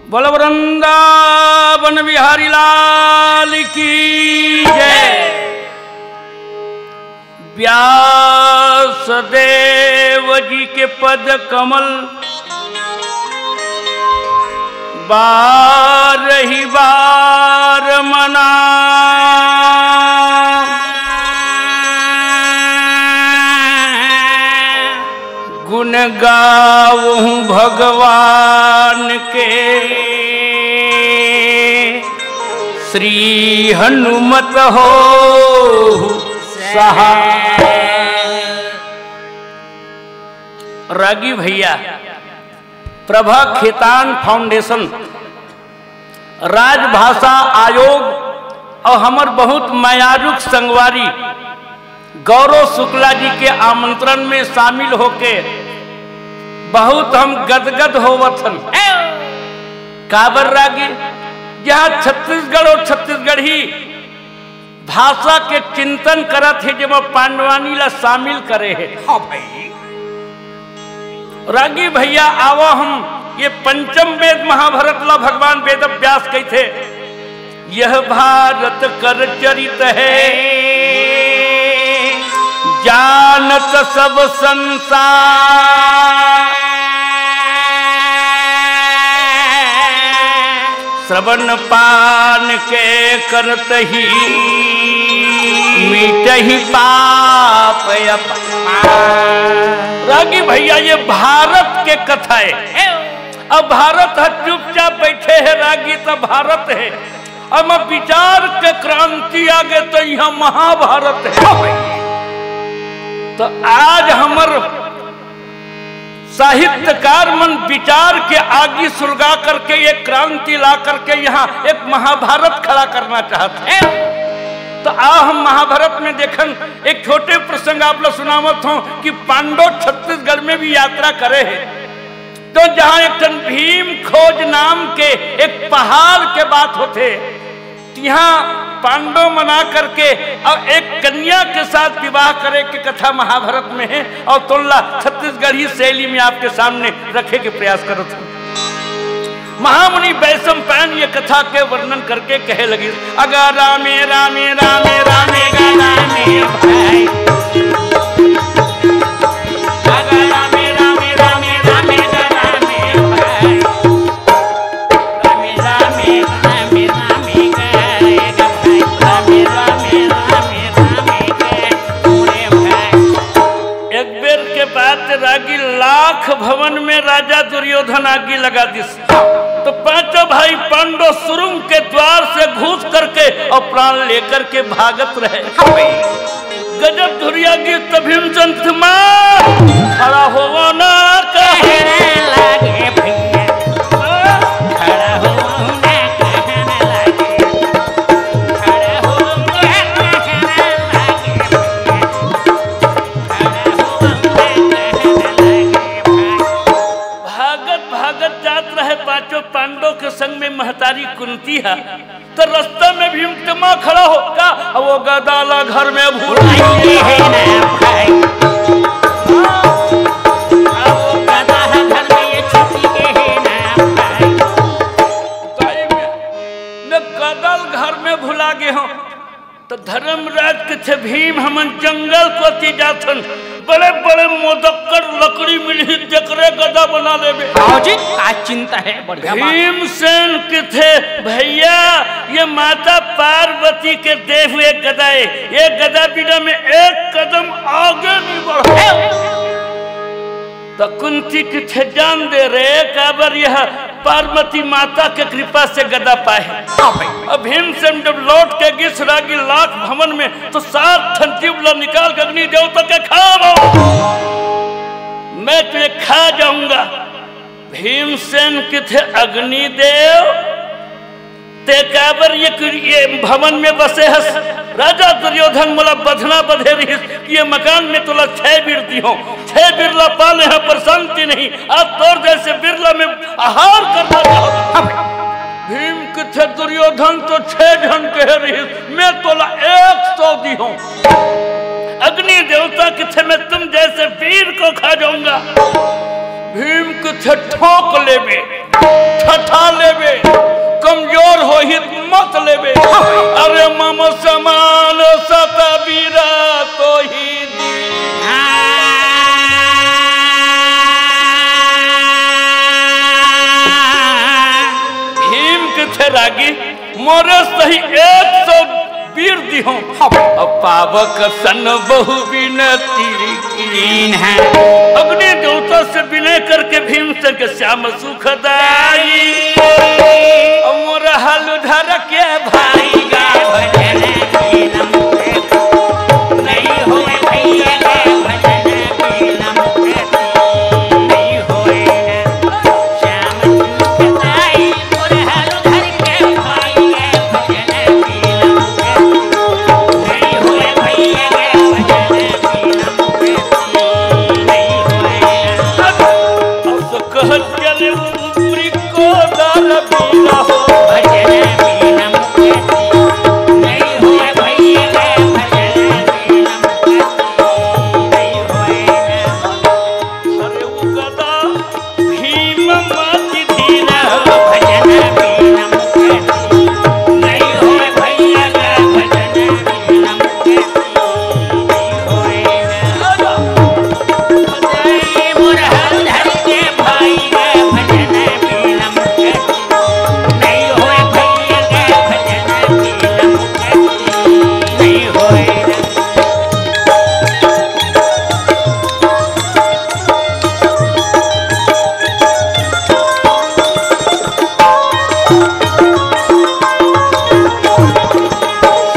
बोल वृंदावन बिहारी लाल की जय। व्यासदेव जी के पद कमल बार ही बार मना, गुण गाऊं भगवान के श्री हनुमत हो सहाय। रागी भैया प्रभा खेतान फाउंडेशन, राजभाषा आयोग और हमर बहुत मायारुक संगवारी गौरव शुक्ला जी के आमंत्रण में शामिल होके बहुत हम गदगद होवथन। काबर रागी जहाँ छत्तीसगढ़ और छत्तीसगढ़ी भाषा के चिंतन करत है जब पांडवानी ला शामिल करे है। हाँ भाई रागी भैया आवो हम ये पंचम वेद महाभारत ला भगवान वेद व्यास कही थे, यह भारत कर चरित है जानत सब संसार, श्रवण पान के करत ही मीट ही पाप। रागी भैया ये भारत के कथा है। अब भारत है चुपचाप बैठे है रागी तो भारत है। अब विचार के क्रांति आ गए तो यहाँ महाभारत है। तो आज हमर साहित्यकार मन विचार के आगे सुलगा करके एक क्रांति ला करके यहाँ एक महाभारत खड़ा करना चाहते हैं। तो आज हम महाभारत में देखन एक छोटे प्रसंग आप लोग सुनावत हो कि पांडव छत्तीसगढ़ में भी यात्रा करे है। तो जहाँ एक भीम खोज नाम के एक पहाड़ के बात होते, यहाँ पांडव मना करके और एक कन्या के साथ विवाह करे के कथा महाभारत में है। और तोल्ला छत्तीसगढ़ी शैली में आपके सामने रखे के प्रयास करो। महामुनि वैशम पायन ये कथा के वर्णन करके कहे लगी, अगर रामे रामे रामे रामे रामे भाई, अगर रामे रामे रामे रामे रामे भाई, रामे रामे रामे रामे करेगा भाई, रामे रामे रामे रामे पूरे भाई। एक बेर के बाद रागी लाख भवन में राजा दुर्योधन आगी लगा दिस। तो पांचों भाई पांडव सुरुंग के द्वार से घुस करके और प्राण लेकर के भागत रहे। गजब धुरिया गीत भीमचंद खड़ा हो ना कहने लगे भैया, खड़ा हो ना कहने लगे, खड़ा हो ना कहने लगे, खड़ा हो ना कहने लगे। भागत भागत जात रहे पांचों पांडव के संग में महतारी कुंती है। तो रास्ता में भीमतमा खड़ा होगा, वो गदाला घर में भूल है ना भाई, वो गदा घर में ये छुट्टी के है ना भाई, मैं गदल घर में भुला गए हूँ। तो धर्मराज के थे भीम हमन जंगल को ती जाथन, बड़े बड़े मोदक्कर लकड़ी मिली जकरे गदा बना लेबे। जी का चिंता है बढ़िया। भीमसेन के थे भैया ये माता पार्वती के दे हुए गदा है, ये गदा बिना में एक कदम आगे नहीं बढ़े। तो कुंती के थे जान दे रे काबर यह पार्वती माता के कृपा से गदा पाए। अब भीमसेन जब लौट के गिस रागी लाख भवन में तो 7 ठंडीबला निकाल के अग्नि देवता के खा मैं तुझे खा जाऊंगा। भीमसेन के थे अग्निदेव ते काबर ये भवन में बसे हस। राजा दुर्योधन मोला बधना बधे रही, ये मकान में तुला 6 बिरती हो, 6 बिरला पाले हैं पर शांति नहीं। आज तोर जैसे बिरला में आहार करना चाहो। भीम के थे दुर्योधन तो 6 जन कह रही, मैं तोला 100 दी हूं। अग्नि देवता के थे मैं तुम जैसे वीर को खा जाऊंगा। भीम के थे ठोक ले में ठठा लेबे, कमजोर हो ही मत लेबे। अरे मम समान सतबीरा तो ही भीम के थे रागी मोरे सही 100 वीर दिहो। अब पावक सन बहु विनती कीन है। अग्नि देवता से विनय करके भीमसेन के श्याम सुखदाई मोर हल धर के भाई गा भजन कीनम नहीं होए भैया गा भजन कीनम नहीं होए श्याम सुखदाई मोर हल धर के भाई गा भजन कीनम नहीं होए भैया गा भजन कीनम नहीं होए। अब कहत चले ऊपरी को दर बीरा हो भजन कीनम नहीं होए भैया गा भजन कीनम नहीं होए। अरे वो गदा भीम माती धीरा भजन कीनम नहीं होए भैया गा भजन कीनम नहीं होए। मोर हल धर के भाई गा भजन कीनम नहीं होए भैया गा भजन कीनम नहीं होए।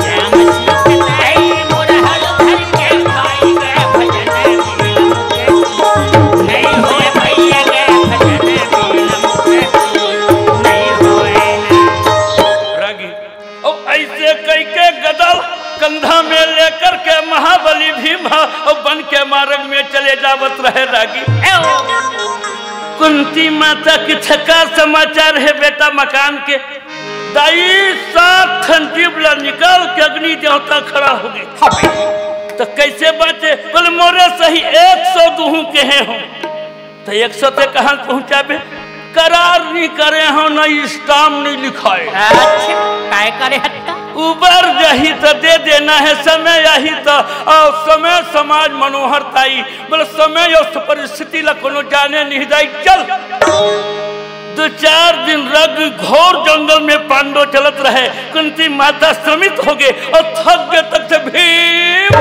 श्याम सुखदाई मोर हल धर के भाई गा भजन कीनम नहीं होए भैया गा भजन कीनम नहीं होए। रागी और ऐसे कई के गदल कंधा में लेकर के महाबली भीम और बन के मार्ग में चले जावत रहे। रागी कुंती माता की थका समाचार है बेटा मकान के दाई 7 खंजीबला निकाल के अग्नि देवता खड़ा हो गए। तो कैसे बाटे बोले मोरे सही 100 दूहू के हैं हो तो 100 से कहाँ पहुंचाबे करार नहीं करे हो न स्टाम नहीं लिखाए। अच्छा काय करे हत्ता उबर जही तो दे देना है समय यही तो और समय समाज मनोहरताई बोले समय और परिस्थिति ला कोनो जाने नहीं जाई। चल 2-4 दिन रग घोर जंगल में पांडव चलत रहे। कुंती माता श्रमित हो गए और थक गए तक से भीम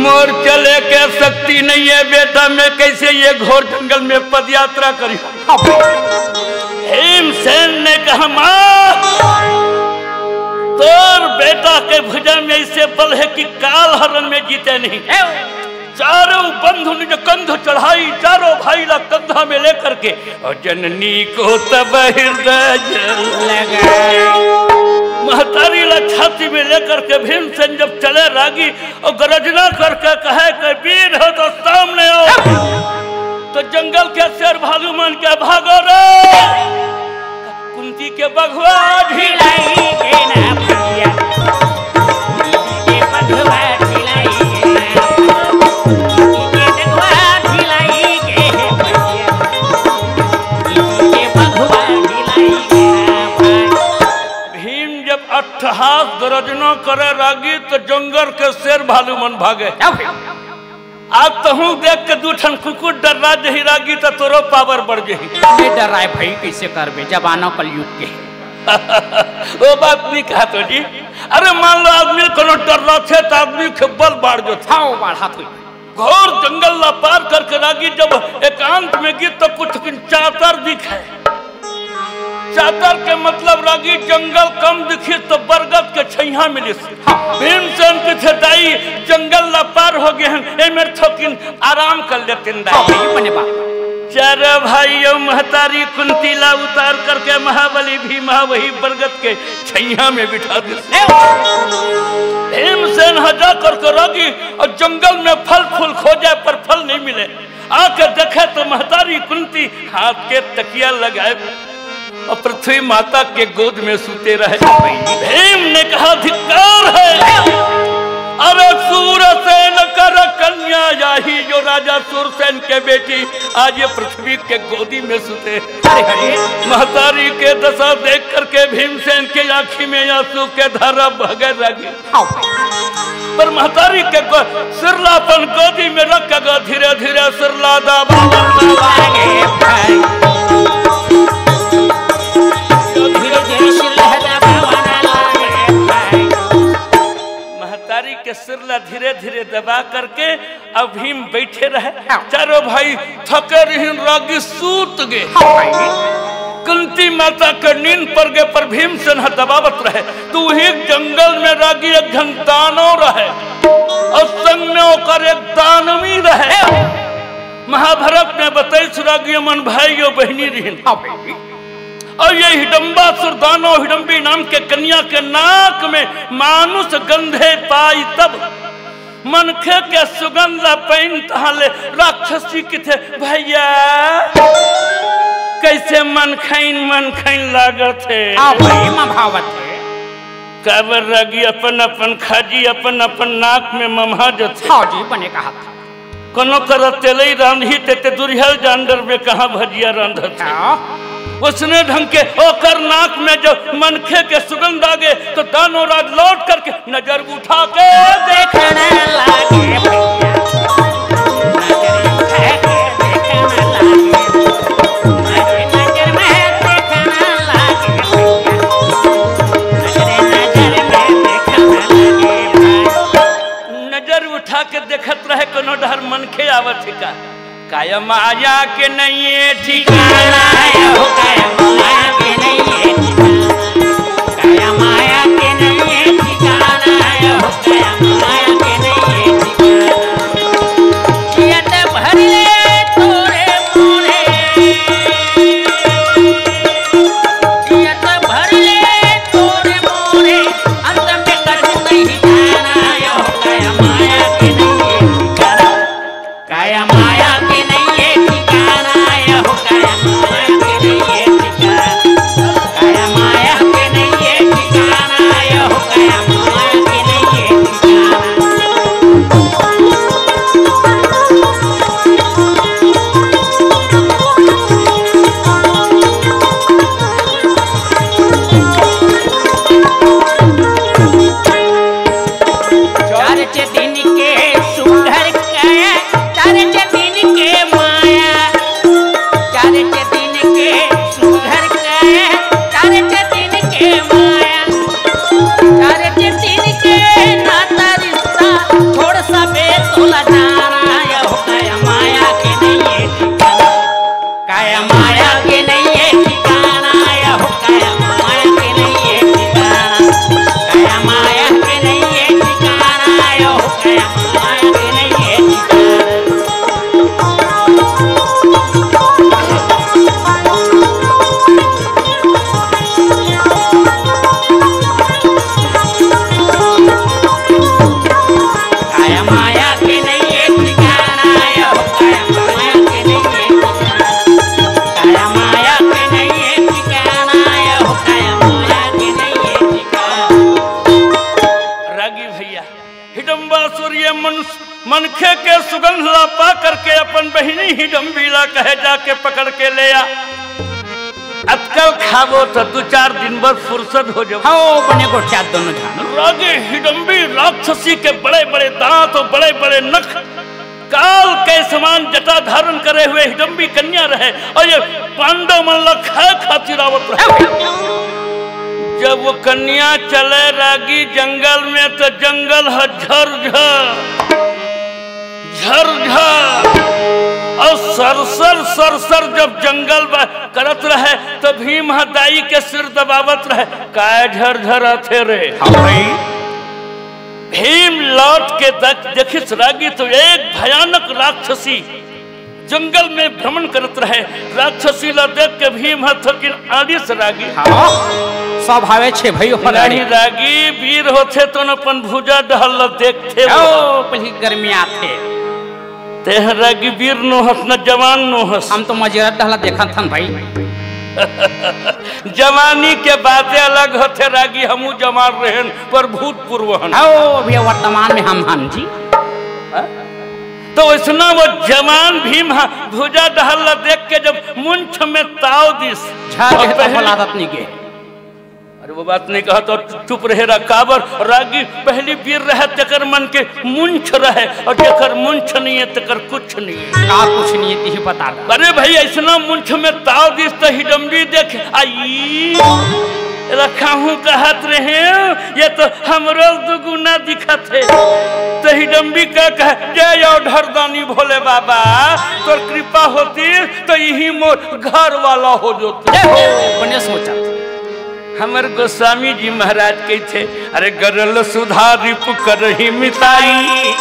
मोर चले के शक्ति नहीं है बेटा मैं कैसे ये घोर जंगल में पदयात्रा करी। भीमसेन ने कहा मां तोर बेटा के भुजा में ऐसे बल है कि काल हरण में जीते नहीं। चारों बंधु ने जो कंध चढ़ाई चारों भाई ला कंधा में लेकर के और जननी को तब हृदय लगाए महतारी ला छाती में लेकर के भीमसेन जब चले रागी और गर्जना करके कहे कि वीर हो तो सामने आओ तो जंगल के शेर भालू मान के भागो रे। कुंती के बघवा ढिलाई के ना भैया के बघवा ढिलाई के बघवा ढिलाई के भैया के बघवा ढिलाई के भाई। भीम जब अट्ठहास गर्जना करे रागी तो जंगल के शेर भालू मन भागे। आज तो हूँ देख के 2 ठन कुकुर डरा जही रागी तो तोरो पावर बढ़ जही। डराए भाई कैसे करबे जबाना कलयुग के वो बात नहीं कहा तो जी। अरे मान लो आदमी कोनो डरला थे तो आदमी के बल बढ़ जो था वो बढ़ात हुई। घोर जंगल ला पार करके रागी जब एकांत में गिर तो कुछ चातर दिखे। चातर के मतलब रागी जंगल कम दिखी तो बरगद के छैया मिली। भीमसेन के छटाई जंगल ला पार हो गए हैं एमेर थोकिन आराम कर लेते चार भाइयों महतारी कुंती ला उतार करके महाबली भीमा वही बरगद के छैया में बिठा दे। भीमसेन हजा करके रागी और जंगल में फल फूल खोजे पर फल नहीं मिले। आकर देखे तो महतारी कुंती हाथ के तकिया लगाए और पृथ्वी माता के गोद में सूते रहे। भीम ने कहा धिक्कार है अरे सूरसेन कर कन्या याही जो राजा सूरसेन के बेटी आज ये पृथ्वी के गोदी में सुते। अरे अरे महतारी के दशा देख करके भीमसेन के आंखी में आंसू के धारा बह लगी। पर महतारी के सिरलापन गोदी में रखेगा धीरे धीरे सिरला दबा के सिरला धीरे धीरे दबा करके अब भीम बैठे रहे। चारों भाई थके रहीन रागी सूत गए। कुंती माता के नींद पर गए पर भीमसेन दबावत रहे। तो वही जंगल में रागी एक घंटानो रहे और संग में होकर एक दानवी रहे। महाभारत में बताई सुरागी मन भाइयों बहनी रहीन। और ये हिडम्बासुर दानो हिडम्बी नाम के कन्या के नाक में मानुष गंधे पाई तब मनखे के सुगंध पैन तहाले राक्षसी के थे भैया कैसे मन खैन लागत है। भावत है काबर रागी अपन अपन खाजी अपन अपन नाक में ममहा जथे। हाँ जी बने कहा था कोनो कर तेलई रांधी ते दुरिहल जानवर में कहाँ भजिया रांधत है। उसने ढंग के ओकर नाक में जब मनखे के सुगंध आ गए तो दानों राज लौट करके नजर उठा के देखने लगे। नजर उठा के देखत रहे कोनो डर मनखे आवत का काया माया के नहीं है ठिकाना हो काया माया के नहीं है ठिकाना काया माया के नहीं है ठिकाना हो काया माया के नहीं है ठिकाना किया ते भर ले तोरे मोरे किया ते भर ले तोरे मोरे अंत में कछु नहीं जाना हो काया माया के नहीं है ठिकाना काया माया मनखे के सुगंध ला पा करके अपन बहिनी हिडम्बीला कहे जाके पकड़ के ले आ। अतकल खाबो तो 2-4 दिन बाद फुर्सत हो जाओ। हाँ बने को चार दोनों जान रागे हिडम्बी राक्षसी के बड़े बड़े दांत और बड़े बड़े नख काल के समान जटा धारण करे हुए हिडम्बी कन्या रहे और ये पांडव मन ला खाए खातिर आवत रहे। जब वो कन्या चले रागी जंगल में तो जंगल है झरझर और सरसर जब जंगल करत रहे तो भीम दाई के सिर दबावत रहे काय झरझर आते रे। भीम लौट के देखिस रागी तो एक भयानक राक्षसी जंगल में भ्रमण करत रहे। राक्षसी ला देख के भीम थकिन आदिस रागी स्वभावे छे भई नहीं रागी वीर होते तो अपन भुजा डहल देखते ओ पहली गर्मी आथे तेह रागी वीर नो हस न जवान नो हस। हम तो मजेरा डहला देखा थन भाई जवानी के बातें अलग होते रागी, हमू जवान रहन पर भूतपूर्व हन। ओ भैया वर्तमान में हम हन जी। तो इसना वो जवान भीम भुजा डहल देख के जब मुंछ में ताव दिस आदत नहीं के। अरे वो बात नहीं कहा तो चुप रहे काबर रागी पहली वीर रहे तकर मन के मुंछ रहे और जकर मुंछ नहीं है तकर कुछ नहीं है। का कुछ नहीं है ती पता। अरे भाई ऐसा मुंछ में ताव दिस तो हिडम्बी देख आई रखा हूँ कहत रहे ये तो हमरो दुगुना दिखत है। तो हिडम्बी का कह जय ढरदानी भोले बाबा तो कृपा होती तो यही मोर घर वाला हो जाते। बने सोचा हमर गोस्वामी जी महाराज के थे अरे गरल सुधा रिप करही मिताई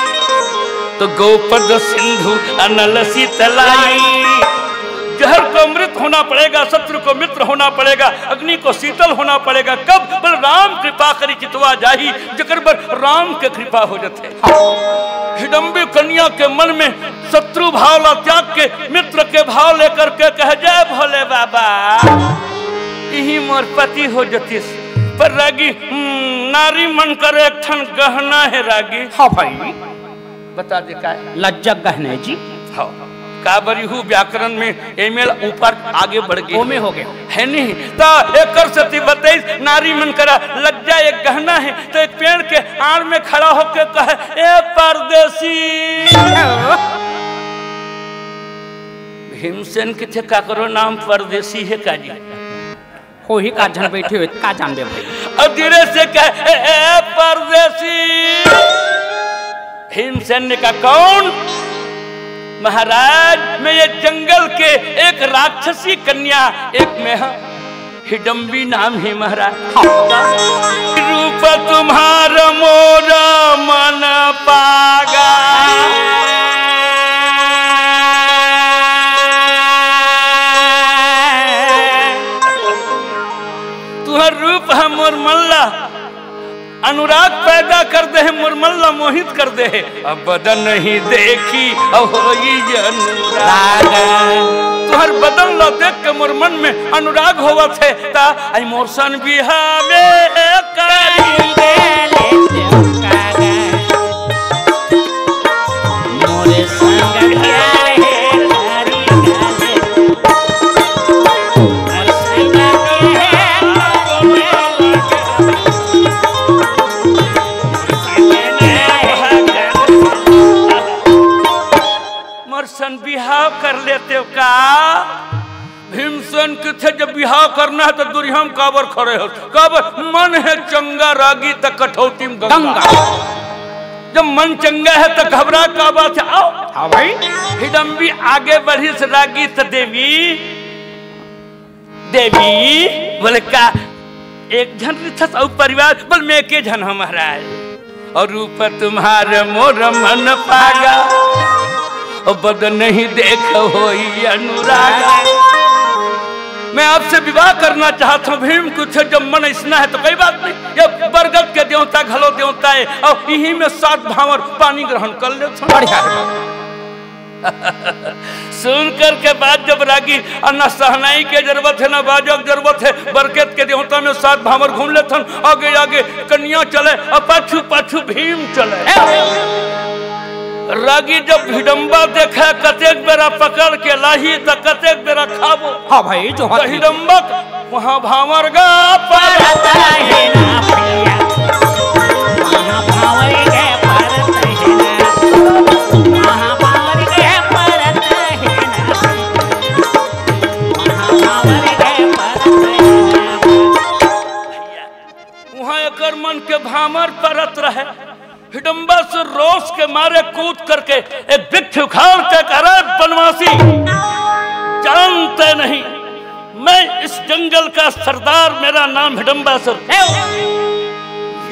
तो गोपद सिंधु अनल शीतलाई। जहर को अमृत होना पड़ेगा, शत्रु को मित्र होना पड़ेगा, अग्नि को शीतल होना पड़ेगा। कब बल राम कृपा करी चितवा जाही जकर पर राम के कृपा हो जाते। हिडम्बी कन्या के मन में शत्रु भाव ला त्याग के मित्र के भाव लेकर के कह जय भोले बाबा यही मोर पति हो जतीस। पर रागी नारी मन कर एक ठन गहना है रागी। हाँ भाई बता दे का लज्जा गहने जी। हाँ काबरी हूँ व्याकरण में एमेल ऊपर आगे बढ़ गए में हो गया है नहीं तो एक कर सती बताइस नारी मन करा लज्जा एक गहना है। तो एक पेड़ के आड़ में खड़ा होकर कहे ए परदेसी। भीमसेन के थे का करो नाम परदेसी है का जी हो ही का जन बैठे हुए का जानबे भाई। और धीरे से कहे ए परदेसी। भीमसेन ने कहा कौन? महाराज मैं ये जंगल के एक राक्षसी कन्या एक में हिडम्बी नाम है महाराज। रूप तुम्हारा मोरा मन पागा तुम्हार रूप है मोर मल्ला अनुराग पैदा कर दे है मुरमल्ला मोहित कर दे है। अब बदन नहीं देखी अब अनुराग तुहर बदन ला देख के मोर मन में अनुराग होवा थे ता आई मोर सन बिहावे करी दे मोरे संग बिहाव कर लेते हो का? भीमसेन के थे जब बिहाव करना है तो दुर्योधन काबर खड़े हो काबर मन है चंगा रागी तक कठौती में गंगा। जब मन चंगा है तो घबरा का बात है। आओ हाँ भाई हिडम्बी आगे बढ़ी से रागी तो देवी देवी बोले का एक जन और परिवार बोल में के जन हमारा और रूप तुम्हारे मोर मन पागा और बदन नहीं देख हो अनुराग। मैं आपसे विवाह करना चाहता हूँ भीम कुछ जब मन इसना है तो कोई बात नहीं। ये बरगद के देवता घलो देवता है और यही में 7 भावर पानी ग्रहण कर लेता बढ़िया सुन कर के बाद जब रागी न सहनाई के जरूरत है न बाजक जरूरत है। बरगद के देवता में 7 भावर घूम लेते आगे आगे कन्या चले और पाछू पाछू भीम चले। रागी जब हिडम्बा देखा कतेक बेरा पकड़ के लाही तो कतेक बेरा खाबो। हाँ भाई जो तो हिडम्बा वहाँ भावर गा परता है ना पिया वहाँ भावर के परता है ना वहाँ भावर के परता है ना वहाँ भावर के परता है ना वहाँ एकर मन के भामर परत रहे। हिडम्बा से रोष के मारे कूद करके एक वृक्ष उखाड़ के करे बनवासी जानते नहीं मैं इस जंगल का सरदार मेरा नाम हिडम्बासुर।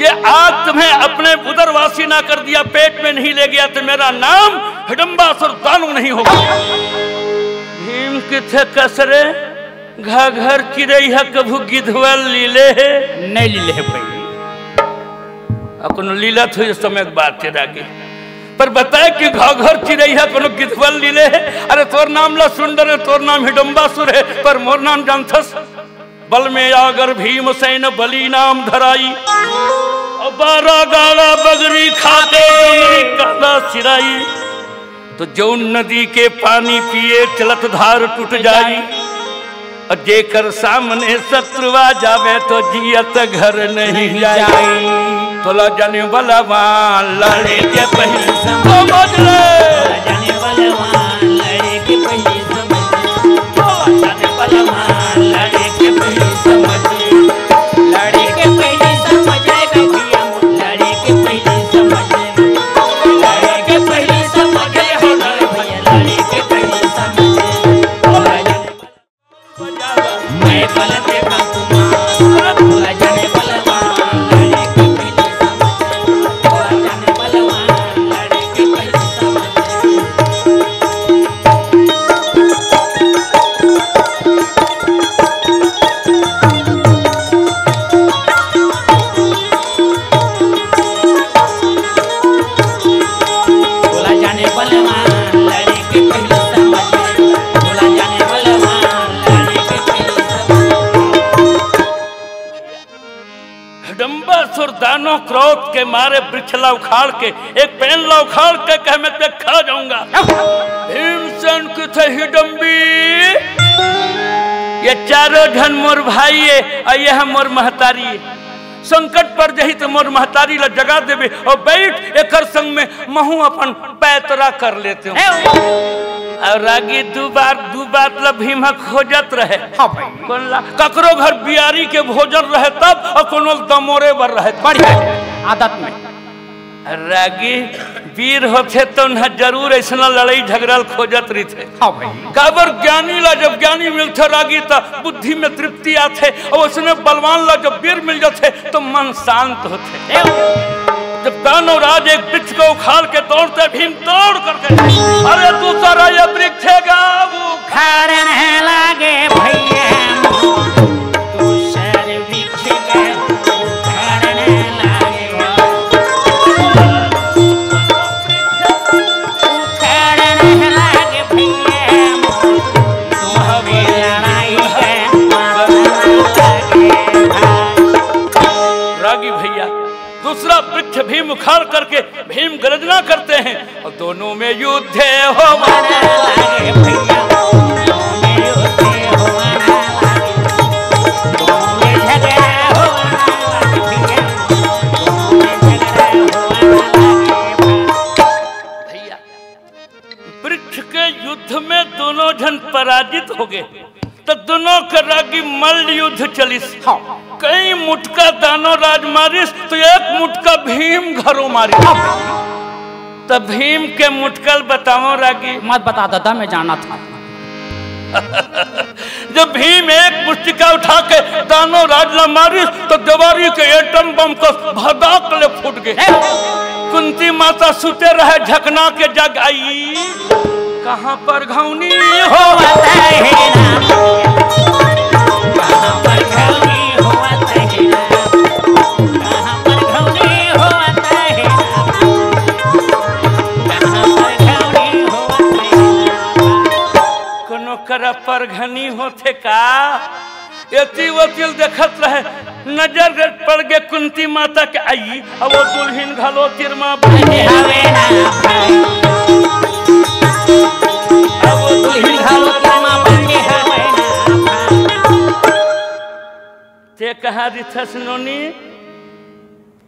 ये आज तुम्हें अपने उदरवासी ना कर दिया पेट में नहीं ले गया तो मेरा नाम हिडम्बासुर दानव नहीं होगा। भीम के थे कसरे घर चिड़ैया कभू गिधवा लीले है नहीं लीले है भाई कोनो लीला थी समय बात है रागी पर बताए कि घर चिड़ैया कोनो गिधवल लीले है। अरे तोर नाम ला सुंदर है तोर नाम हिडम्बासुर है पर मोर नाम जानथस बल में आगर भीमसेन बली नाम धराई, और 12 गाड़ा बगरी खाते काला सिराई। तो जो नदी के पानी पिए चलत धार टूट जाई, और जेकर सामने शत्रुआ जावे तो जियत घर नहीं जाई। तोला जाने बलवान लड़े के पहले समझ ले, जाने बलवान लड़े के पहले समझ, जाने बलवान लड़े के पहले समझ, लड़े के पहले समझ भैया, लड़े के पहले समझ, लड़े के पहले समझ हो भैया, लड़े के पहले समझ। मैं बल देखा तुम्हारा, जाने बलवान लड़े के पहले समझ, जाने बलवान लड़े के पहले समझ। बोला जाने बलवान लड़े के पहले समझ, बोला जाने बलवान लड़े के पहले समझ। हिडम्बासुर दानव क्रोध के मारे वृक्षला उखाड़ के, एक पेनला उखाड़ के कह मैं ते खा जाऊंगा। भीमसेन किथे हिडम्बी, ये चारों धन मोर भाई है, और यह मोर महतारी है। संकट पर जही तो मोर महतारी ला जगा देवे, और बैठ एकर संग में महू अपन पैतरा कर लेते हो। और रागी दू बार ला भीमा खोजत रहे। हाँ भाई, कौन ला ककरो घर बियारी के भोजन रहे तब, और कोनो दमोरे बर रहे बढ़िया आदत में। रागी वीर होते तो न जरूर ऐसा लड़ाई झगड़ल खोजत रही थे। हाँ भाई, काबर ज्ञानी ला जब ज्ञानी मिलते रागी तो बुद्धि में तृप्ति आते, और उसने बलवान ला जब वीर मिल जाते तो मन शांत होते। जब दानव राज एक वृक्ष को उखाड़ के तोड़ते, भीम तोड़ करके अरे दूसरा ये वृक्ष उखाड़ने लागे भैया, दूसर वृक्ष के उखाड़ने लागे, उखाड़ने लागे भैया, तुम्हारी लड़ाई है रागी भैया दूसरा वृक्ष भीम उखाड़ करके भीम गर्जना करते हैं, और दोनों में युद्ध हो लागे भैया, दोनों में युद्ध होने लागे, दोनों में झगड़ा होने लागे भैया, दोनों में झगड़ा होने लागे। भैया। वृक्ष के युद्ध में दोनों जन पराजित हो गए, तो दोनों का रागी मल्ल युद्ध चलिस। हाँ, कई मुटका दानो राज मारिस, तो एक मुटका भीम घरों मारिस। तो भीम के मुटकल बताओ रागी। मत बता दादा, मैं जाना था। जब भीम एक मुष्टिका उठा के दानो राज ला मारिस, तो दीवारी के एटम बम को भड़क ले फूट गए। कुंती माता सुते रहे, झकना के जग आई, कहाँ पर घौनी हो कर पर घनी होते का। एती वकील देखत रहे, नजर पड़ गए कुंती माता के आई, अब वो दुल्हन घालो तिरमा बने हवे ना भाई, अब वो दुल्हन घालो तिरमा बने हवे ना भाई। ते कहा रिथस नोनी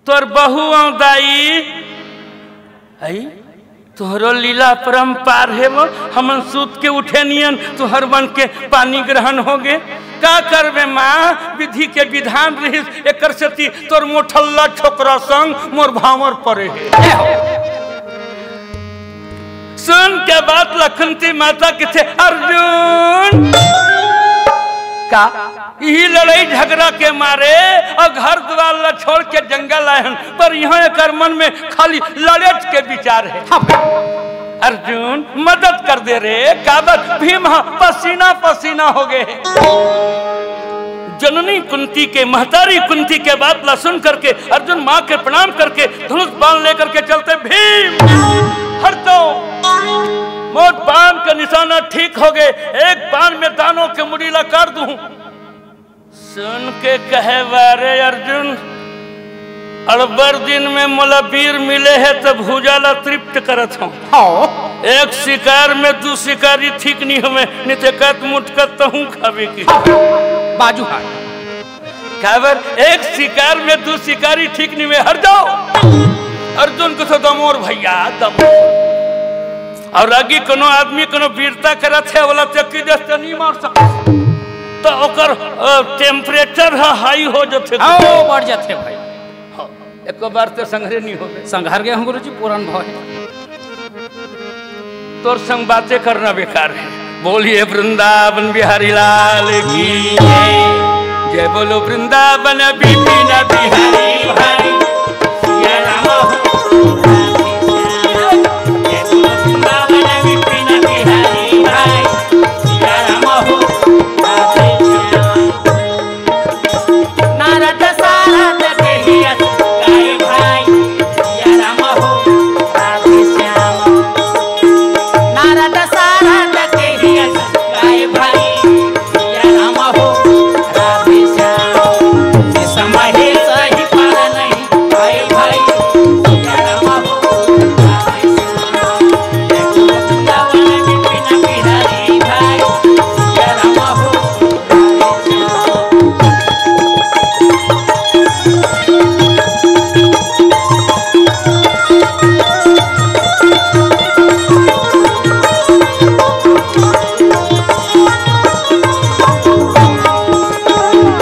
तोर बहू दाई आई, तोहरो लीला परम्पार है, वो हमन सूत के उठे नियन तुहर बन के पानी ग्रहण हो गे। का करबे माँ, विधि के विधान रही एकर से तोर मोठल्ला छोकरा संग मोर भावर पड़े है। सुन के बात लखनती माता के थे अर्जुन का यही लड़ाई झगड़ा के मारे और घर द्वार ला छोड़ के जंगल आए हैं, पर यहाँ एक मन में खाली लड़ाई के विचार है। अर्जुन मदद कर दे रे, काबत भीम पसीना पसीना हो गए। जननी कुंती के महतारी कुंती के बात ला सुन करके अर्जुन माँ के प्रणाम करके धनुष बाण लेकर के चलते, भीम हर तो मोट बाण का निशाना ठीक हो गए, एक बाण में दानों के मुड़ी ला काट दूं। सुन के कहे वारे अर्जुन, अड़बर दिन में मोला वीर मिले है तो भूजाला तृप्त करत हूँ। एक शिकार में दू शिकारी ठीक नहीं हमें, नहीं तो कत मुठ करता हूँ खावे की बाजू हाथ खबर। एक शिकार में दू शिकारी ठीक नहीं में, हट जाओ। अर्जुन को तो दमोर भैया दमोर। और आगे कोनो आदमी कोनो वीरता करत है वाला चक्की जैसे नहीं मार सकता, तो ओकर टेम्परेचर हाई हो जाते, बढ़ जाते भाई। एक बार तो संघरे नहीं हो गए, संघार गए हम गुरुजी पुरान भाव है। तोर संग बातें करना बेकार है। बोलिए वृंदावन बिहारी लाल की जय, बोलो वृंदावन बिपिन बिहारी भाई सिया राम हो। जय बोलो वृंदावन बिपिन बिहारी भाई सिया राम हो। नारद सारद कहिया गाय भाई सिया राम हो राधे श्याम। नारद सारद कहिया गाय भाई सिया राम हो राधे श्याम। जिस समय सही पार नहीं गाय भाई सिया राम हो राधे श्याम। जय बोलो वृंदावन बिपिन बिहारी भाई सिया राम हो राधे श्याम।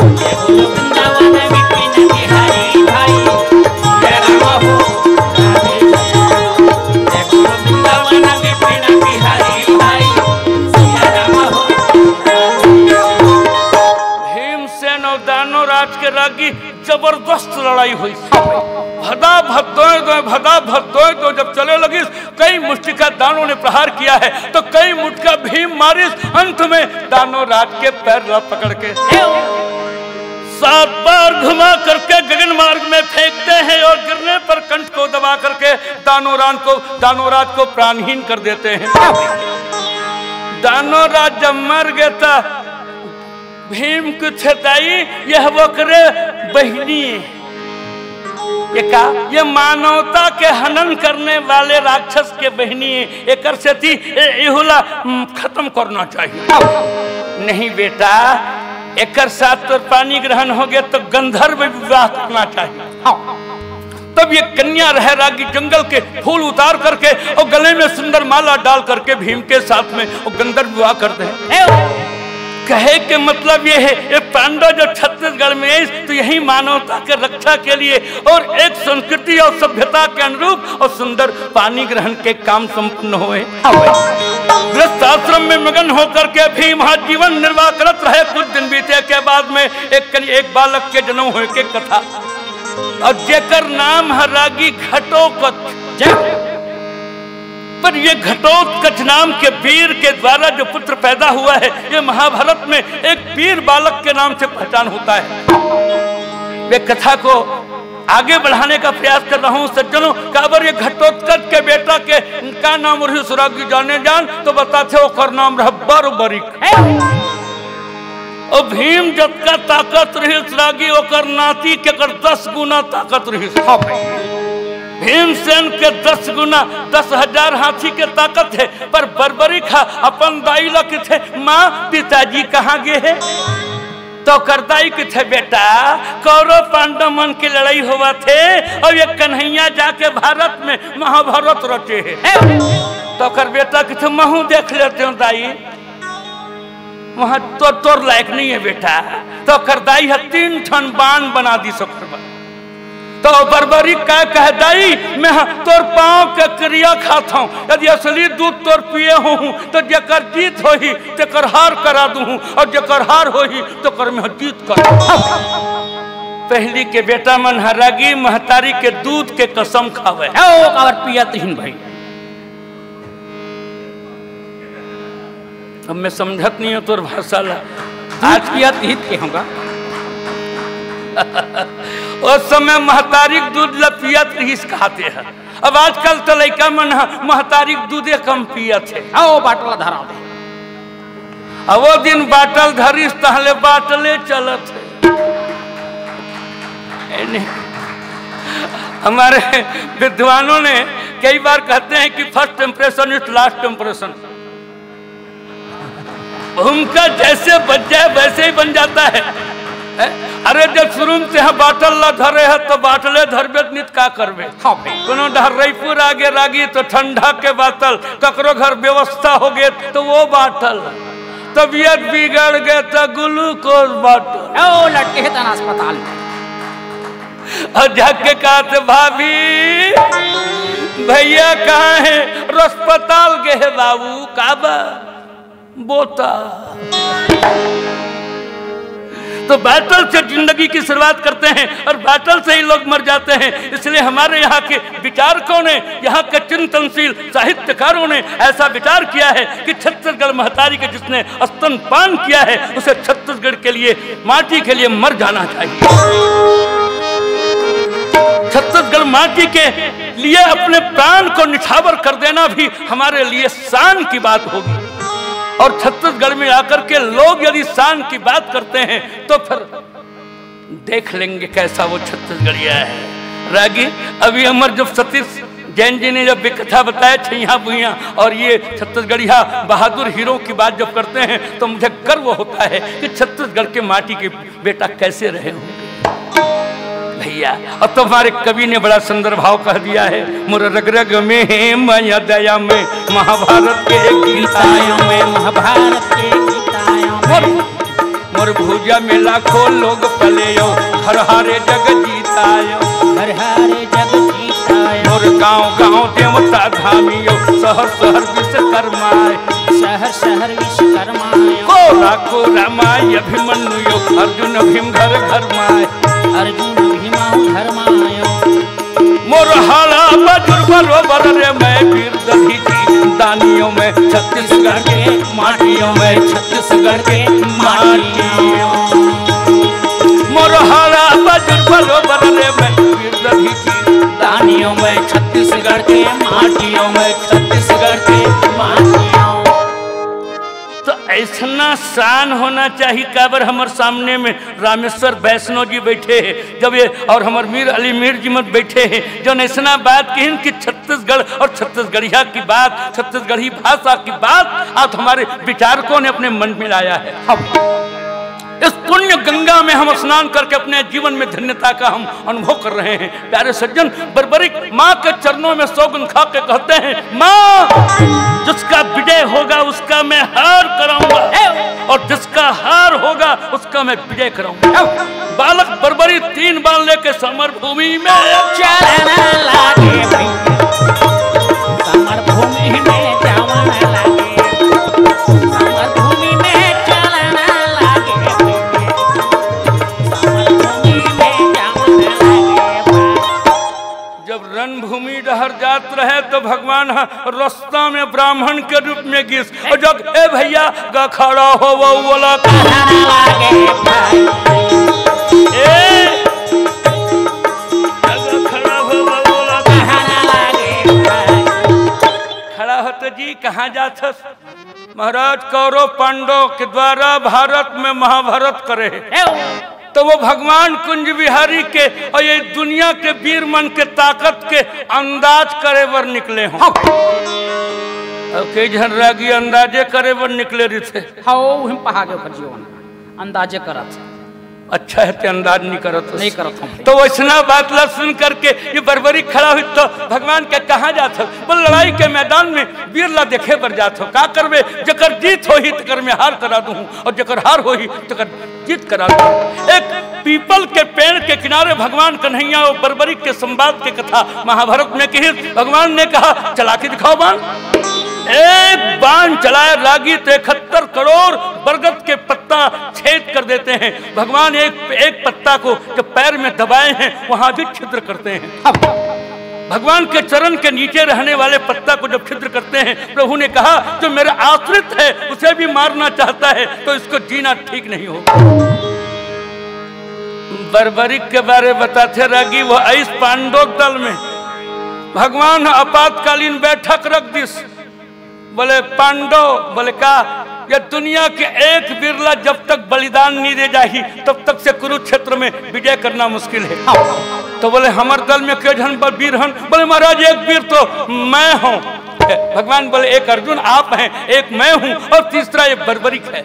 जय बोलो वृंदावन बिपिन बिहारी भाई सिया राम हो राधे श्याम। जय बोलो वृंदावन बिपिन बिहारी भाई सिया राम हो राधे श्याम। भीमसेन और दानव राज के रागी जबरदस्त लड़ाई हुई। भदा भद्दोय तो जब चले लगी, कई मुष्टिका दानों ने प्रहार किया है, तो कई मुटका भीम मारिस। अंत में दानव राज के पैर पकड़ के 7 बार घुमा करके गगन मार्ग में फेंकते हैं और गिरने पर कंठ को दबा करके दानवराज को प्राणहीन कर देते हैं। दानवराज जब मर गया था, भीम की छताई यह वक्रे बहिनी ये का, ये मानवता के हनन करने वाले राक्षस के बहिनी एक इहुला खत्म करना चाहिए। नहीं बेटा, एक साथ तो पानी ग्रहण हो गया तो गंधर्व विवाह करना चाहिए। तब ये कन्या रह रागी जंगल के फूल उतार करके और गले में सुंदर माला डाल करके भीम के साथ में वो गंधर्व विवाह करते हैं। कहे के मतलब ये है, ये पांडव जो छत्तीसगढ़ में है तो यही मानवता के रक्षा के लिए और एक संस्कृति और सभ्यता के अनुरूप और सुंदर पानी ग्रहण के काम संपन्न हुए। गृहस्थ आश्रम में मगन होकर के भी वहां जीवन निर्वाह करत रहे। कुछ दिन बीते के बाद में एक बालक के जन्म हुए के कथा, और जेकर नाम है रागी घटोत्कच। पर ये घटोत्कच नाम के वीर के द्वारा जो पुत्र पैदा हुआ है, ये महाभारत में एक वीर बालक के नाम से पहचान होता है। वे कथा को आगे बढ़ाने का प्रयास कर रहा हूं सज्जनों। काबर ये घटोत्कच के बेटा के का नाम रही सुरागी जाने जान तो बताते ओकर नाम रहा बरबरिक। और भीम जब का ताकत रही सुरागी ओकर नाती के 10 गुना ताकत रही। भीमसेन के 10 गुना 10,000 हाथी के ताकत है। पर बरबरिक अपन दाई लग थे, माँ पिताजी कहाँ गए है? तो करदाई के थे बेटा, कौरव पांडव मन की लड़ाई हुआ थे और ये कन्हैया जाके भारत में महाभारत रचे है। तो कर बेटा के थे, महू देख लेते हो दाई, वहां तो तोर लायक नहीं है बेटा। तो करदाई है 3 ठन बाण बना दी सकता। तो बरबरिक का कह दाई, मैं तोर पाँव के क्रिया खाता हूँ, यदि असली दूध तोर पिए हूँ तो जेकर जीत हो ही तेकर हार करा दूँ, और जेकर हार हो ही तो कर में जीत कर। पहली के बेटा मन हरागी महतारी के दूध के कसम खावे और पियत ही भाई। अब मैं समझत नहीं हूँ तोर भाषा ला। आज पियत हित के होगा। उस समय महतारिक दूध ला पियत रहीस कहते हैं। अब आजकल तो लड़का मन महतारिक दूधे कम पियत है। आओ बाटला धरा दे। अब वो दिन बाटल धरीस तहले बाटले चलत है। मैंने हमारे विद्वानों ने कई बार कहते हैं कि first impression is last impression. उनका जैसे बच जाए वैसे ही बन जाता है। अरे जब शुरू से यहाँ बाटल ला धरे है तो बाटले धरबे नित का करबे। कोनो डर रईपुर आगे रागी तो ठंडा के बातल, ककरो घर व्यवस्था हो गए तो वो बाटल, तबीयत बिगड़ गए तो ग्लूकोज बाटल। ओ लटके है तना अस्पताल में। और जाके कहा थे भाभी भैया कहाँ है? अस्पताल गए है बाबू। काबा बोता। तो बैटल से जिंदगी की शुरुआत करते हैं और बैटल से ही लोग मर जाते हैं। इसलिए हमारे यहाँ के विचारकों ने, यहाँ के चिंतनशील साहित्यकारों ने ऐसा विचार किया है कि छत्तीसगढ़ महतारी के जिसने स्तनपान किया है उसे छत्तीसगढ़ के लिए, माटी के लिए मर जाना चाहिए। छत्तीसगढ़ माटी के लिए अपने प्राण को निछावर कर देना भी हमारे लिए शान की बात होगी। और छत्तीसगढ़ में आकर के लोग यदि शान की बात करते हैं तो फिर देख लेंगे कैसा वो छत्तीसगढ़िया है। रागी अभी अमर जब सतीश जैन जी ने जब कथा बताया छैया बुइया और ये छत्तीसगढ़िया बहादुर हीरो की बात जब करते हैं तो मुझे गर्व होता है कि छत्तीसगढ़ के माटी के बेटा कैसे रहे होंगे भैया। और तुम्हारे कवि ने बड़ा सुंदर भाव कह दिया है, मोर रग रग में माया दया में महाभारत के गीतायों में, महाभारत के गीतायों में, मोर भुजा में लाखों लोग पले यो, हर हारे जग जीतायो, हर हारे जग जीतायो, मोर गाँव गाँव देवता धामियो, शहर शहर विश्वकर्माय, शहर शहर विश्वकर्मायो, कोरा कोरा माय अभिमन्यु, अर्जुन भीम घर घर माय, अर्जुन भीमाऊ धर्मायो, मोर हाला बजुर बरोबर रे मैं वीर दधीची दानियों में, छत्तीसगढ़ के माटियों में, छत्तीसगढ़ के माटियों, मोर हाला बजुर बरोबर रे मैं वीर दधीची दानियों में, छत्तीसगढ़ के माटियों में, छत्तीसगढ़ के माटियों। तो ऐसा शान होना चाहिए। काबर हमारे सामने में रामेश्वर वैष्णव जी बैठे हैं जब ये, और हमारे मीर अली मीर जी मत बैठे हैं जो ऐसा बात कही कि छत्तीसगढ़ और छत्तीसगढ़िया की बात, छत्तीसगढ़ी भाषा की बात आज हमारे विचारकों ने अपने मन में लाया है। इस पुण्य गंगा में हम स्नान करके अपने जीवन में धन्यता का हम अनुभव कर रहे हैं। प्यारे सज्जन, बर्बरिक माँ के चरणों में सौगन खा के कहते हैं, माँ जिसका विजय होगा उसका मैं हार कराऊंगा और जिसका हार होगा उसका मैं विजय कराऊंगा। बालक बर्बरी 3 बाण लेके समर भूमि में चलना लागे भैया, समर भूमि में जावना लागे, समर भूमि में चलना लागे भैया, समर भूमि में जावना लागे। जब रणभूमि डहर जात रहे तो भगवान रास्ता में ब्राह्मण के रूप में गिस और जब ए भैया गा खड़ा हो वो बोला लागे भाई, खड़ा हो तो जी कहाँ जात महाराज? कौरव पांडव के द्वारा भारत में महाभारत करे तो वो भगवान कुंज बिहारी के और ये दुनिया के वीर मन के ताकत के अंदाज करे बर निकले हों। और कई जन रागी अंदाजे करे बर निकले रही थे। हाओ हम पहागे ओकर जीवन अंदाजे करत, अच्छा है ते अंदाज नहीं करत, नहीं करत हम। तो वैसना बात ला सुन करके ये बर्बरी खड़ा हुई तो भगवान के कहाँ जात हो? बोल लड़ाई के मैदान में वीर ला देखे पर जात हो। का करबे? जकर जीत हो ही तकर में हार करा दूं और जकर हार हो ही तकर जीत करा दूं। एक पीपल के पेड़ के किनारे भगवान कन्हैया और बर्बरी के संवाद की कथा महाभारत में कही। भगवान ने कहा चला के दिखाओ बाण। एक बाण चलाए रागी तो 71 करोड़ बरगद के पत्ता छेद कर देते हैं। भगवान एक पत्ता को जब पैर में दबाए हैं वहां भी छिद्र करते हैं। भगवान के चरण के नीचे रहने वाले पत्ता को जब छिद्र करते हैं, प्रभु ने कहा जो मेरा आश्रित है उसे भी मारना चाहता है तो इसको जीना ठीक नहीं होगा। बर्बरिक के बारे बताते रागी, वो इस पांडव दल में भगवान आपातकालीन बैठक रख दिस। बोले पांडव, बोले का ये दुनिया के एक बिरला जब तक बलिदान नहीं दे जाही तब तक से कुरुक्षेत्र में विजय करना मुश्किल है। तो बोले हमारे दल में के जन वीर हन? बोले महाराज एक वीर तो मैं हूँ। भगवान बोले एक अर्जुन आप हैं, एक मैं हूं और तीसरा एक बर्बरिक है।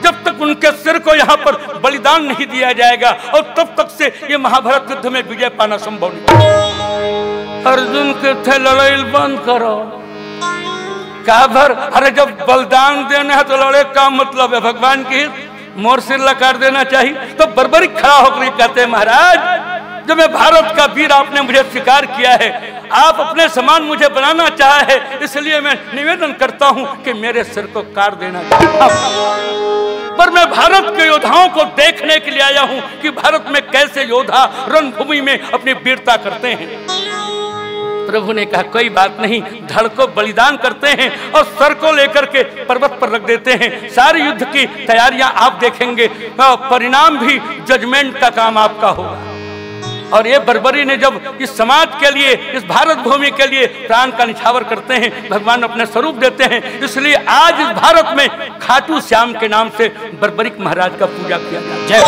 जब तक उनके सिर को यहाँ पर बलिदान नहीं दिया जाएगा और तब तक से ये महाभारत युद्ध में विजय पाना संभव नहीं। अर्जुन के थे लड़ाई बंद करो का भर, अरे जब बलिदान देना है तो लड़े का मतलब है भगवान की मोर सिर लकार देना चाहिए। तो बर्बरिक खड़ा होकर कहते हैं महाराज जो मैं भारत का वीर आपने मुझे स्वीकार किया है, आप अपने समान मुझे बनाना चाहे, इसलिए मैं निवेदन करता हूं कि मेरे सिर को काट देना चाहिए। पर मैं भारत के योद्धाओं को देखने के लिए आया हूं कि भारत में कैसे योद्धा रणभूमि में अपनी वीरता करते हैं। प्रभु ने कहा कोई बात नहीं, धड़ को बलिदान करते हैं और सर को लेकर के पर्वत पर रख देते हैं। सारी युद्ध की तैयारियां आप देखेंगे, परिणाम भी जजमेंट का काम आपका होगा। और ये बर्बरी ने जब इस समाज के लिए, इस भारत भूमि के लिए प्राण का निछावर करते हैं, भगवान अपने स्वरूप देते हैं, इसलिए आज इस भारत में खाटू श्याम के नाम से बर्बरिक महाराज का पूजा किया जाता है। जय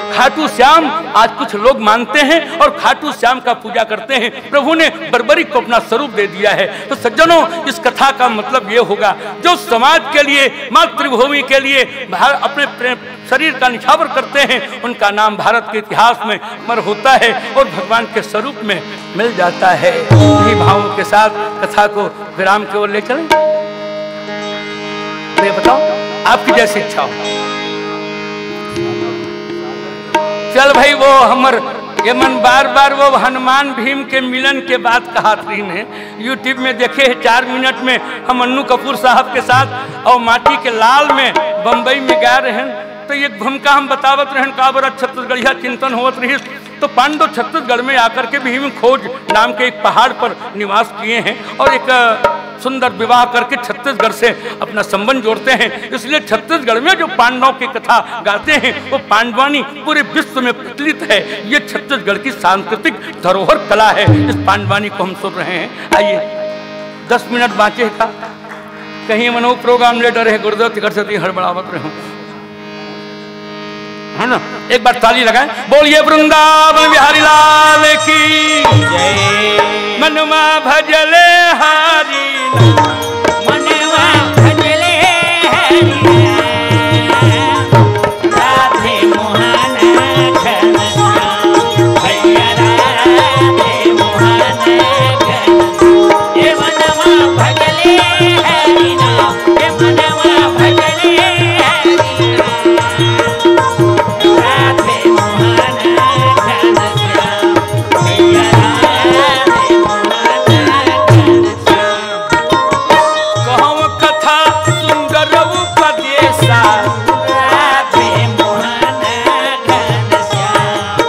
खाटू श्याम आज कुछ लोग मानते हैं और खाटू श्याम का पूजा करते हैं। प्रभु ने बर्बरिक को अपना स्वरूप दे दिया है। तो सज्जनों इस कथा का मतलब ये होगा जो समाज के लिए, मातृभूमि के लिए अपने शरीर का निछावर करते हैं उनका नाम भारत के इतिहास में अमर होता है और भगवान के स्वरूप में मिल जाता है। इन्हीं भावों के साथ कथा को विराम की ओर ले चलें। ये बताओ आपकी जैसी इच्छा हो। चल भाई वो हमर ये मन बार बार वो हनुमान भीम के मिलन के बाद कहा थी ने यूट्यूब में देखे 4 मिनट में हम अन्नू कपूर साहब के साथ और माटी के लाल में बम्बई में गा रहे हैं। तो ये भूमिका हम बतावत रहन का बड़ा छत्तीसगढ़िया चिंतन होत रही। तो पांडव छत्तीसगढ़ में आकर के भीम खोज नाम के एक पहाड़ पर निवास किए हैं और एक सुंदर विवाह करके छत्तीसगढ़ से अपना संबंध जोड़ते हैं। इसलिए छत्तीसगढ़ में जो पांडवों की कथा गाते हैं वो पांडवानी पूरे विश्व में प्रचलित है। ये छत्तीसगढ़ की सांस्कृतिक धरोहर कला है। इस पांडवानी को हम सुन रहे हैं। आइए 10 मिनट बाँचे का कहीं मनो प्रोग्राम ले डरे गुरुदेव तिकर से हड़बड़ावत रहे है ना। एक बार ताली लगाएं, बोलिए वृंदावन बिहारी लाल की जय। मनवा भजले हारी मनवा भजले हरि राधे मोहन घन श्याम भैया राधे मोहन घन हे मनवा भजले हरि हे मनवा भजले हरि राधे मोहन घन श्याम भैया राधे मोहन घन श्याम। कहूँ कथा सुंदर उपदेशा राधे मोहन घन श्याम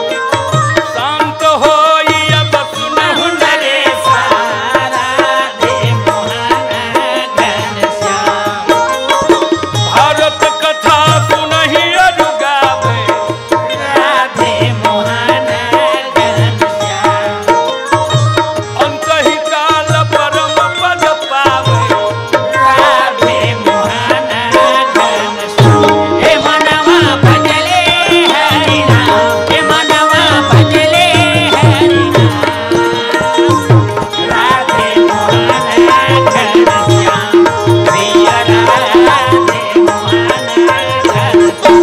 शांत होई अब सुनहु नरेशा राधे मोहन घन श्याम भारत कथा सुनहि अरु गावे राधे मोहन घन श्याम अंतहि काल परम पद पावे राधे मोहन घन श्याम हे मनवा भजले हरि राम हे मनवा भजले हरि राम राधे मोहन घन श्याम प्रिय राधे मोहन घन श्याम।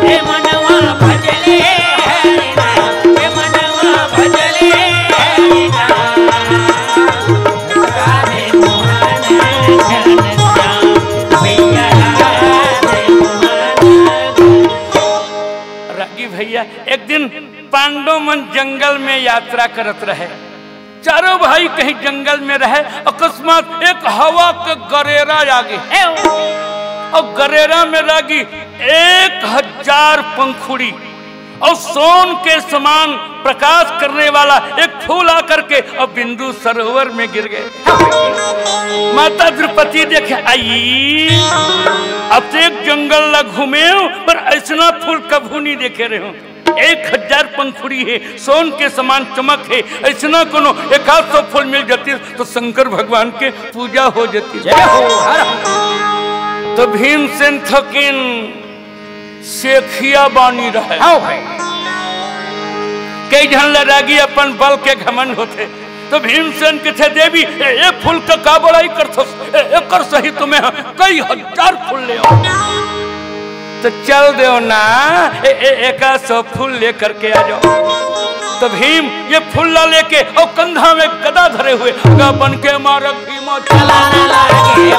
हे मनवा भजले हरि राम हे मनवा भजले हरि राम राधे मोहन घन श्याम भैया राधे मोहन रागी भैया एक दिन पांडव मन जंगल में यात्रा करत रहे। चारों भाई कहीं जंगल में रहे, अकस्मात एक हवा के गरेरा आ गई और गरेरा में लागी 1000 पंखुड़ी और सोन के समान प्रकाश करने वाला एक फूल आकर के और बिंदु सरोवर में गिर गए। माता द्रौपदी देखे आई, अब तो एक जंगल ला घूमे पर ऐसा फूल कभू नहीं देखे रहे हो। 1000 पंखुड़ी है, सोन के समान चमक है, ऐसा कोनो 100 फूल मिल जाती तो शंकर भगवान के पूजा हो जाती। तो भीमसेन थकिन शेखिया बानी रहे। कई जन लड़ागी अपन बल के घमंड होते। तो भीमसेन के थे देवी एक फूल का बड़ाई कर सही तुम्हें कई 1000 फूल ले आओ। तो चल दो ना 100 फूल लेकर के आ जाओ। तो भीम ये फूल लेके और कंधा में गदा धरे हुए बन के मारक भीमा चलाने लगे।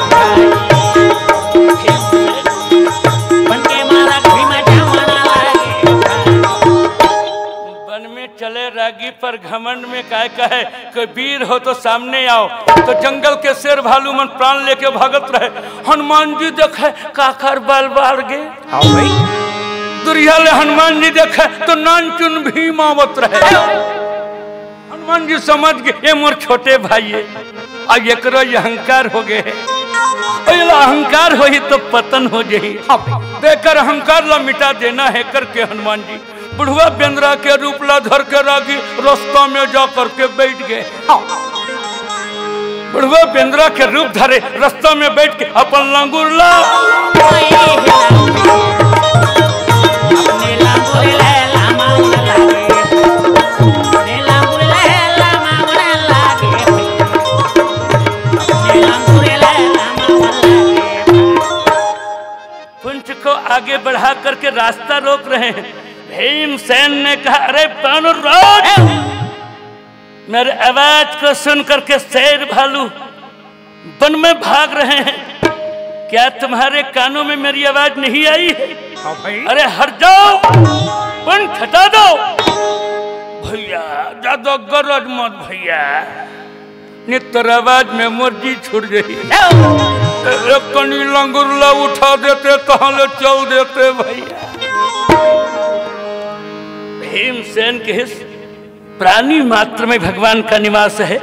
चले रागी पर घमंड में काय कहे कोई वीर हो तो सामने आओ। तो जंगल के शेर भालू मन प्राण लेके भागत रहे। हनुमान जी देखे काकर बाल बाल गे। दुरिया ले हनुमान जी देखे तो नान चुन भीम आवत रहे। हनुमान जी समझ गए ये मोर छोटे भाई है और एकरो अहंकार हो गए। अहंकार हो ही तो पतन हो जाही। देकर अहंकार ला मिटा देना है करके हनुमान जी बुढ़वा बेंद्रा के रूप ला धर के रागी रास्ता में जा करके बैठ गए। बुढ़वा बेंद्रा के रूप धरे रास्ता में बैठ के अपन लंगूर ला पुंछ को आगे बढ़ा करके रास्ता रोक रहे हैं। भीमसेन ने कहा अरे बानरराज, मेरे आवाज को सुन करके शेर भालू वन में भाग रहे हैं, क्या तुम्हारे कानों में मेरी आवाज नहीं आई है? अरे हट जाओ, पंख हटा दो। भैया ज्यादा गरज मत भैया, नितर आवाज में मुर्गी छूट गई। एक कनी लंगुरला उठा देते कहाँ ले चल देते भैया। भीमसेन के प्राणी मात्र में भगवान का निवास है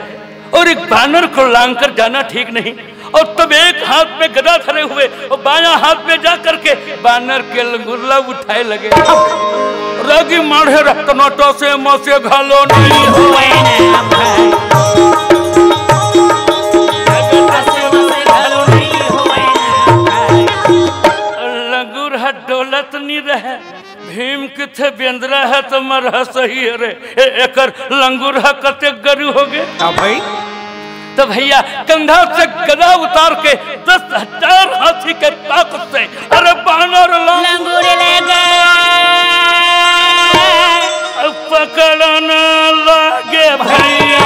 और एक बानर को लांग कर जाना ठीक नहीं। और तब एक हाथ में गदा धरे हुए और बायां हाथ में जा करके बानर के लंगुरला उठाए लगे। रागी माढ़े रत्नों से मोसे घालो नहीं हुए लंगूर हाथ डोलत नहीं रहे। भीम किथे बेंद्रा है तो मरह सही है रे। एकर लंगूर है कते गरु हो गए। भाई तो भैया कंधा से गदा उतार के 10,000 हाथी के ताकत से अरे बानर लंगूर ले गए। पकड़ना लागे भैया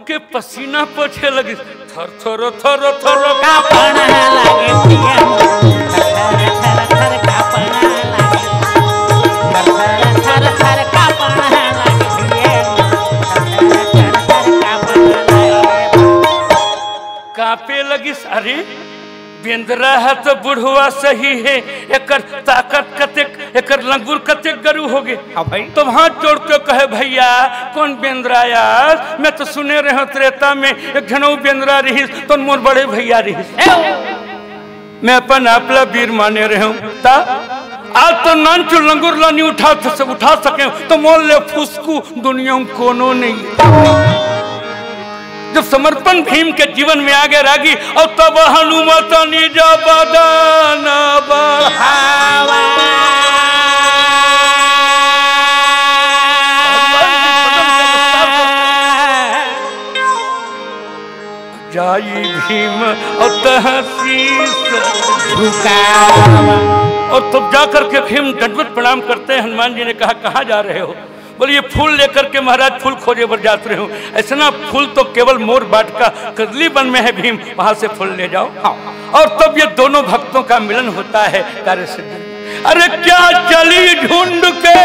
के पसीना पोछे लगे। थर थर थर थर कापण लागे पिया थर थर कापण लागे थर थर कापण लागे पिया थर थर कापण लागे। कापे लगी सारी बेंद्रा है तो बुढ़वा सही है, एकर ताकत कतेक एकर लंगूर कतेक गरु हो गए। भाई तो हाथ जोड़ के कहे भैया कौन बेंद्रा यार, मैं तो सुने रहे त्रेता में एक जनऊ बेंद्रा रही तो मोर बड़े भैया रही। मैं अपन आपला वीर माने रहे ता आज तो नानचू लंगूर ला नहीं उठा सके तो मोल ले फुसकू दुनिया कोनो नहीं। जब समर्पण भीम के जीवन में आगे रागी और तब हनुमत निज बदन बढ़ावा। जाई भीम और तहसीस झुकावा। और तब जाकर के भीम दंडवत प्रणाम करते हैं। हनुमान जी ने कहा कहाँ जा रहे हो? बोलिए फूल लेकर के महाराज फूल खोजे पर जाते रहे हो। ऐसा फूल तो केवल मोर बाट का कदली वन में है भीम, वहां से फूल ले जाओ। और तब ये दोनों भक्तों का मिलन होता है कार्य सिद्धि। अरे क्या चली झुंड के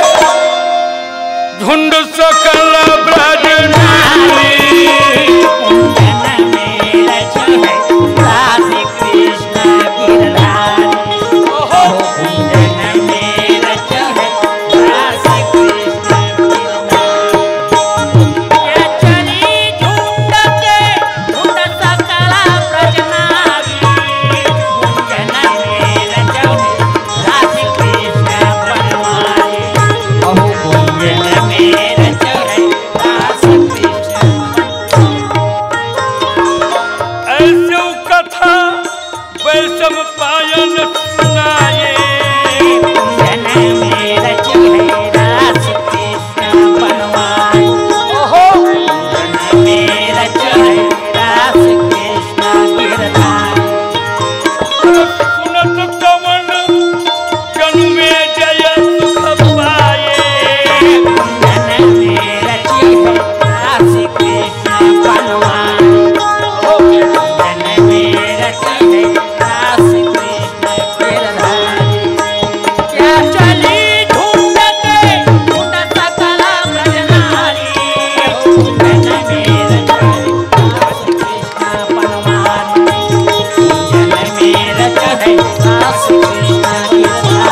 झुंड सकल ब्रज नारी, कुंजन में रचे है राधे कृष्ण गिरधारी। ओहो कुंजन में रचे है राधे कृष्ण गिरधारी। क्या चली झुंड के झुंड सकल ब्रज नारी, कुंजन में रचे है राधे कृष्ण बनवारी। ओहो कुंजन में रचे है राधे कृष्ण। ऐसे कथा वैष्णव पायन सुनाए, कुंजन में रचे है राधे कृष्ण बनवारी। ओहो कुंजन में रचे है राधे कृष्ण गिरधारी। सुनत कवन जन्मे जय सुख पाए, कुंजन में रचे है राधे कृष्ण बनवारी। ओहो कुंजन में रचे है राधे कृष्ण गिरधारी। क्या चली झुंड के झुंड सकल ब्रज नारी, कुंजन में रचे है राधे कृष्ण बनवारी। कुंजन में रचे है राधे कृष्ण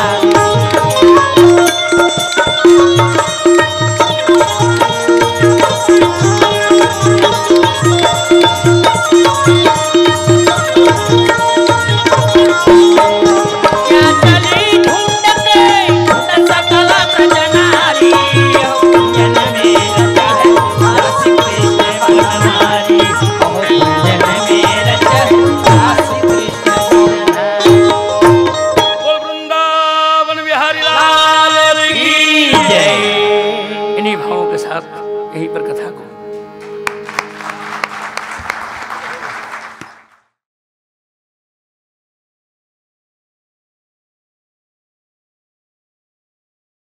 गिरधारी। क्या चली झुंड के झुंड सकल ब्रज नारी, कुंजन में रचे है राधे कृष्ण बनवारी। ओहो कुंजन में रचे है राधे कृष्ण गिरधारी। बोल वृंदावन बिहारी लाल की जय। इन्हीं भावों के साथ यहीं पर कथा को